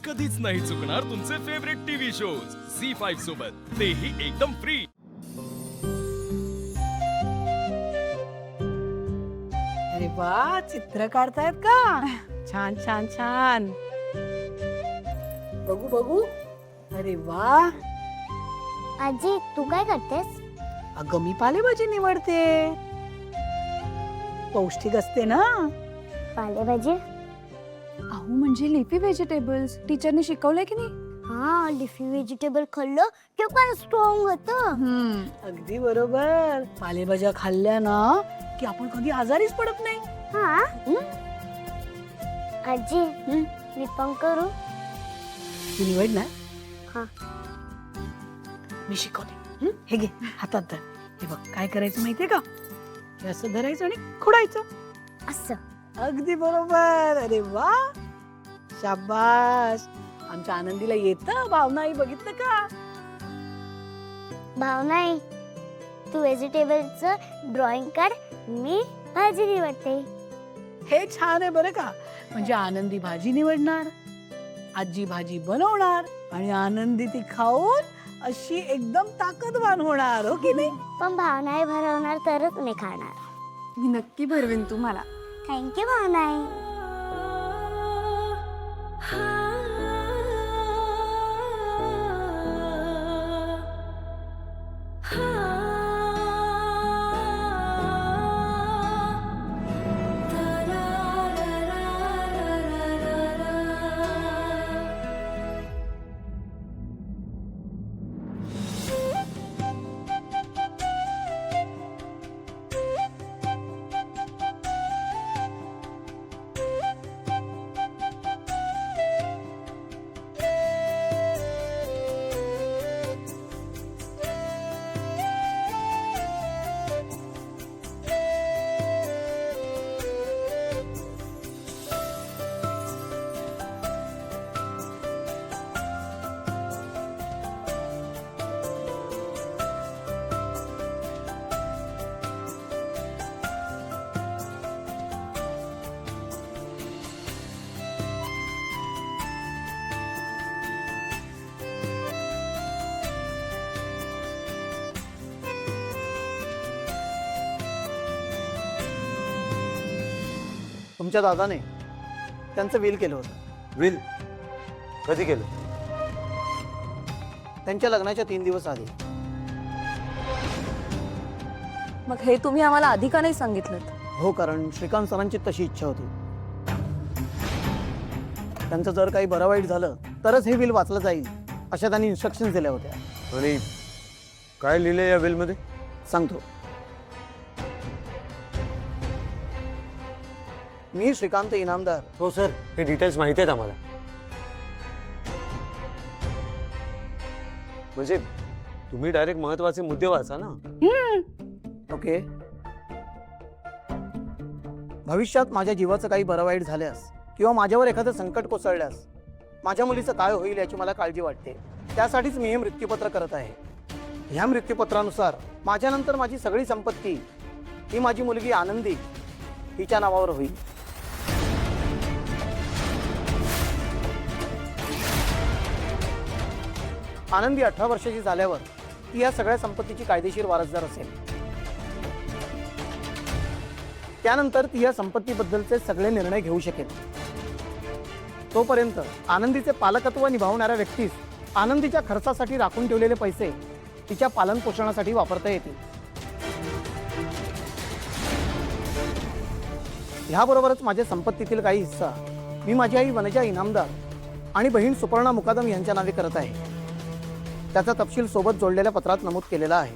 कधीच नाही चुकणार तुमचे फेवरेट टीव्ही शोज झी5 सोबत, तेही एकदम फ्री। अरे वा, चित्र काढतायत का? छान छान छान, बघू बघू। अरे वा, आजी तू काय करतेस? अगं मी पालेभाजी निवडते, पौष्टिक असते ना। पालेभाजी? अहो म्हणजे लिफी व्हेजिटेबल्स टीचरने शिकवलंय की नाही? हा, लिफी व्हेजिटेबल खाल्लं की पण स्ट्रॉंग होतं. अगदी बरोबर, पालेभाज्या खाल्ल्या ना की आपण कधी आजारीच पडत नाही। हा आजी मी पण करू? तू निवड ना। हा. मी शिकवते। हे घे हातात धर। हे बघ काय करायचं माहितीये का? हे असं धरायचं आणि खुडायचं। असं? अगदी बरोबर। अरे वा, शाबास। आमच्या आनंदीला येतं भावनाई, बघितलं का? भावना तू व्हेजिटेबलचं ड्रॉइंग काढ, मी भाजी निवडते. हे छान आहे बरं का। म्हणजे आनंदी भाजी निवडणार, आजी भाजी बनवणार आणि आनंदी ती खाऊन अशी एकदम ताकदवान होणार, हो की नाही? पण भावना भरवणार तरच मी खाणार. मी नक्की भरवेन तुम्हाला. थँक्यू भावना. तुमच्या दादाने त्यांचं विल केलं होतं। विल कधी केलं? त्यांच्या लग्नाच्या 3 दिवस आधी। मग हे तुम्ही आम्हाला आधी का नाही सांगितलं? हो, कारण श्रीकांत सरांची तशी इच्छा होती। त्यांचं जर काही बरं वाईट झालं तरच हे विल वाचलं जाईल, अशा त्यांनी इन्स्ट्रक्शन्स दिल्या होत्या। आणि काय लिहिलंय या विल मध्ये? सांगतो। मी श्रीकांत इनामदार। हो सर, हे डिटेल्स माहिती आहेत आम्हाला। म्हणजे तुम्ही डायरेक्ट महत्वाचे मुद्दे वाचा ना। ओके। भविष्यात माझ्या जीवाचं काही बरं वाईट झाल्यास किंवा माझ्यावर एखादं संकट कोसळल्यास माझ्या मुलीचं काय होईल याची मला काळजी वाटते। त्यासाठीच मी हे मृत्यूपत्र करत आहे। ह्या मृत्यूपत्रानुसार माझ्यानंतर माझी सगळी संपत्ती ही माझी मुलगी आनंदी हिच्या नावावर होईल। आनंदी 18 वर्षाची झाल्यावर ती या सगळ्या संपत्तीची कायदेशीर वारसदार असेल। त्यानंतर ती या संपत्तीबद्दलचे सगळे निर्णय घेऊ शकेल। तोपर्यंत आनंदीचे पालकत्व निभावणाऱ्या व्यक्तीस आनंदीच्या खर्चासाठी राखून ठेवलेले पैसे तिच्या पालन पोषणासाठी वापरता येतील। ह्याबरोबरच माझ्या संपत्तीतील काही हिस्सा मी माझी आई वनजा इनामदार आणि बहीण सुपर्णा मुकादम यांच्या नावे करत आहे। त्याचा तपशील सोबत जोडलेल्या पत्रात नमूद केलेला आहे।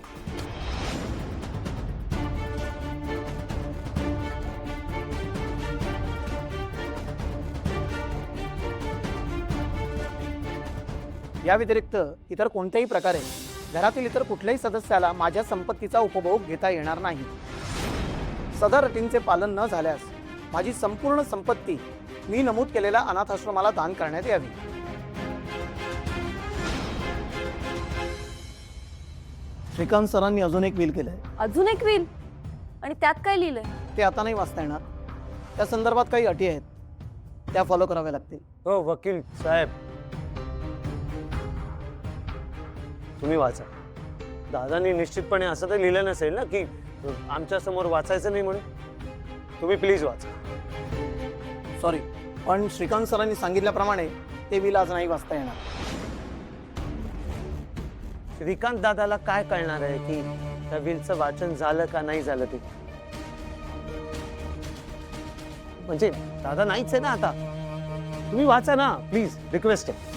या व्यतिरिक्त इतर कोणत्याही प्रकारे घरातील इतर कुठल्याही सदस्याला माझ्या संपत्तीचा उपभोग घेता येणार नाही। सदर अटींचे पालन न झाल्यास माझी संपूर्ण संपत्ती मी नमूद केलेल्या अनाथ आश्रमाला दान करण्यात यावी। श्रीकांत सरांनी अजून एक विल केलंय। अजून एक विल? आणि त्यात काय लिहिलंय? ते आता नाही वाचता येणार। त्या संदर्भात काही अटी आहेत, त्या फॉलो कराव्या लागतील। हो वकील साहेब, तुम्ही वाचा. दादांनी निश्चितपणे असं तर लिहिलं नसेल ना की आमच्या समोर वाचायचं नाही म्हणून. तुम्ही प्लीज वाचा. सॉरी, पण श्रीकांत सरांनी सांगितल्याप्रमाणे ते विल आज नाही वाचता येणार. श्रीकांत दादाला काय कळणार आहे की त्या विलचं वाचन झालं का नाही झालं ते? म्हणजे दादा नाहीच आहे ना आता. तुम्ही वाचा ना प्लीज, रिक्वेस्ट आहे.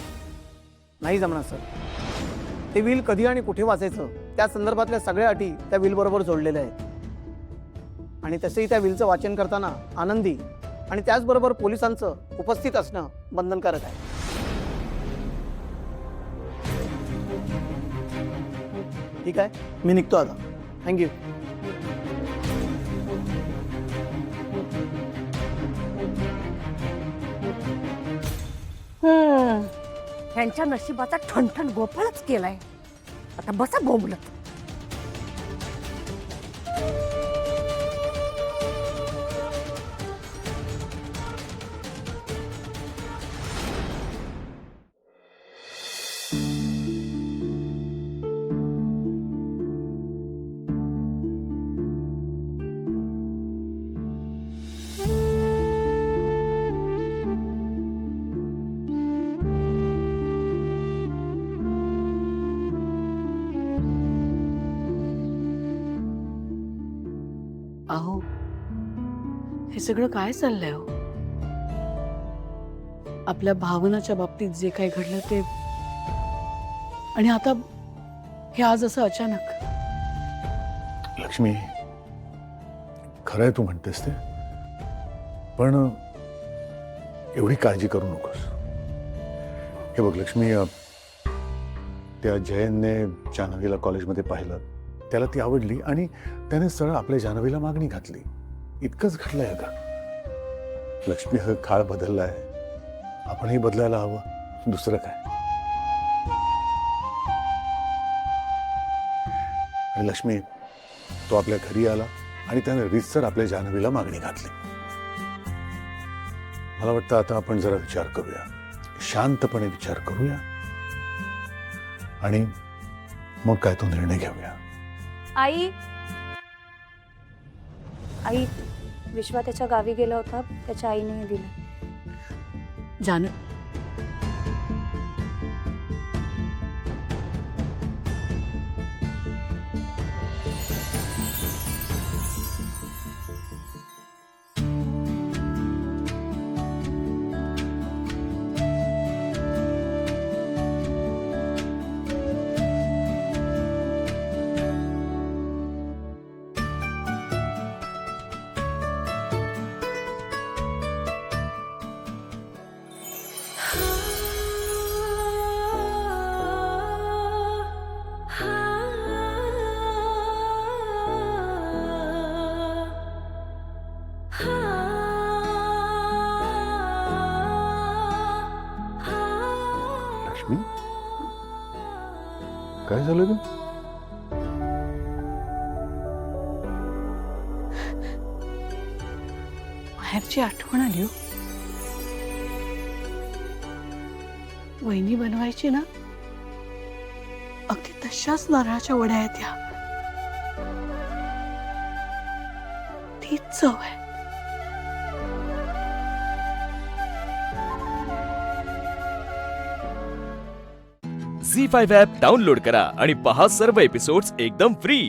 नाही जमणार सर. ते विल कधी आणि कुठे वाचायचं त्या संदर्भातल्या सगळ्या अटी त्या विल बरोबर जोडलेल्या आहेत. आणि तसेही त्या विलचं वाचन करताना आनंदी आणि त्याचबरोबर पोलिसांचं उपस्थित असणं बंधनकारक आहे. ठीक आहे, मी निघतो आता. थँक्यू. ह्यांच्या नशिबाचा ठणठण गोपाळच केलाय. आता बसा बोंबलत. अहो, हे सगळं काय चाललंय हो? आपल्या भावनाच्या बाबतीत जे काही घडलं ते, आणि आता हे आज असं अचानक. लक्ष्मी, खरंय तू म्हणतेस ते, पण एवढी काळजी करू नकोस. हे बघ लक्ष्मी, त्या जयनने जान्हवीला कॉलेजमध्ये पाहिलं, त्याला ती आवडली आणि त्याने सरळ आपल्या जान्हवीला मागणी घातली. इतकंच घडलंय का? लक्ष्मी, हा काळ बदललाय, आपणही बदलायला हवं. दुसरं काय? आणि लक्ष्मी, तो आपल्या घरी आला आणि त्याने रीतसर आपल्या जान्हवीला मागणी घातली. मला वाटतं आता आपण जरा विचार करूया, शांतपणे विचार करूया आणि मग काय तो निर्णय घेऊया. आई, आई, विश्वा त्याच्या गावी गेला होता, त्याच्या आईने हे दिलं. जान, लक्ष्मी, काय झालं ग? माहेरची आठवण आली हो. वहिनी बनवायची ना, अगदी तशाच नारळाच्या वड्या आहेत ह्या. तीच चव आहे. झी5 ॲप डाउनलोड करा आणि पहा सर्व एपिसोड्स एकदम फ्री.